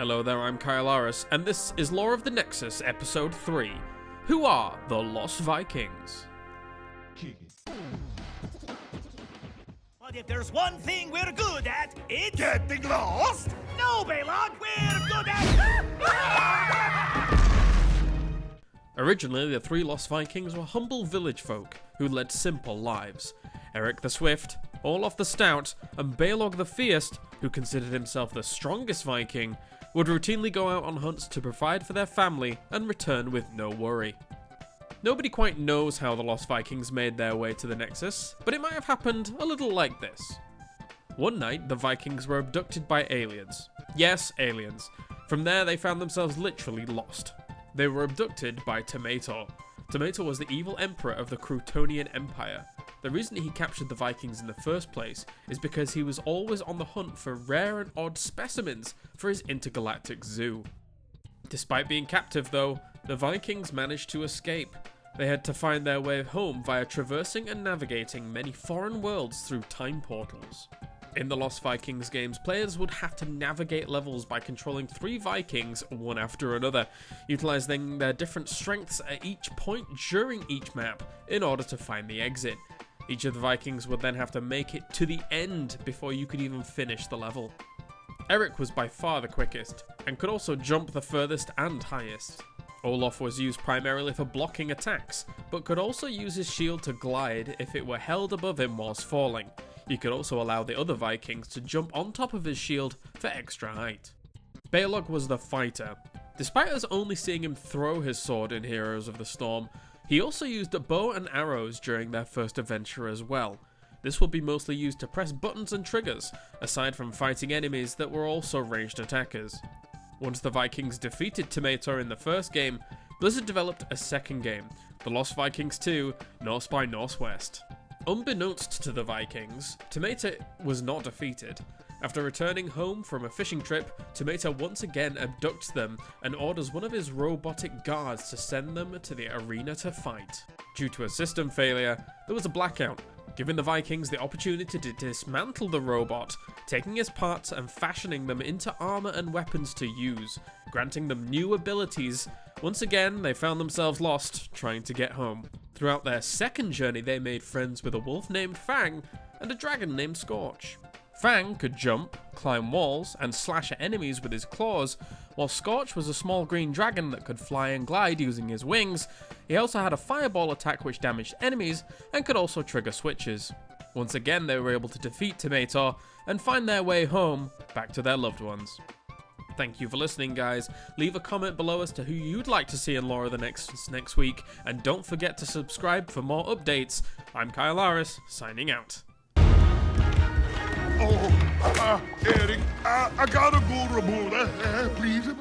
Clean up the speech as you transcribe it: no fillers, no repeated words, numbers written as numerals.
Hello there, I'm Kyle Aris, and this is Lore of the Nexus, Episode 3. Who are the Lost Vikings? But if there's one thing we're good at, it's... Getting lost? No, Baylog, we're good at... Originally, the three Lost Vikings were humble village folk who led simple lives. Eric the Swift, Olaf the Stout, and Baylog the Fierce, who considered himself the strongest Viking, would routinely go out on hunts to provide for their family and return with no worry. Nobody quite knows how the Lost Vikings made their way to the Nexus, but it might have happened a little like this. One night, the Vikings were abducted by aliens. Yes, aliens. From there, they found themselves literally lost. They were abducted by Tomator. Tomator was the evil emperor of the Croutonian Empire. The reason he captured the Vikings in the first place is because he was always on the hunt for rare and odd specimens for his intergalactic zoo. Despite being captive though, the Vikings managed to escape. They had to find their way home via traversing and navigating many foreign worlds through time portals. In the Lost Vikings games, players would have to navigate levels by controlling three Vikings one after another, utilising their different strengths at each point during each map in order to find the exit. Each of the Vikings would then have to make it to the end before you could even finish the level. Eric was by far the quickest, and could also jump the furthest and highest. Olaf was used primarily for blocking attacks, but could also use his shield to glide if it were held above him whilst falling. He could also allow the other Vikings to jump on top of his shield for extra height. Baylog was the fighter. Despite us only seeing him throw his sword in Heroes of the Storm, he also used a bow and arrows during their first adventure as well. This would be mostly used to press buttons and triggers, aside from fighting enemies that were also ranged attackers. Once the Vikings defeated Tomator in the first game, Blizzard developed a second game, The Lost Vikings 2, Norse by Northwest. Unbeknownst to the Vikings, Tomator was not defeated. After returning home from a fishing trip, Tomator once again abducts them and orders one of his robotic guards to send them to the arena to fight. Due to a system failure, there was a blackout, giving the Vikings the opportunity to dismantle the robot, taking his parts and fashioning them into armor and weapons to use, granting them new abilities. Once again, they found themselves lost, trying to get home. Throughout their second journey, they made friends with a wolf named Fang and a dragon named Scorch. Fang could jump, climb walls, and slash at enemies with his claws, while Scorch was a small green dragon that could fly and glide using his wings. He also had a fireball attack which damaged enemies, and could also trigger switches. Once again, they were able to defeat Tomator and find their way home, back to their loved ones. Thank you for listening, guys. Leave a comment below as to who you'd like to see in Lore of the Nexus next week, and don't forget to subscribe for more updates. I'm Kyle Aris, signing out. Oh, Eric, I gotta go, Ramona. Please.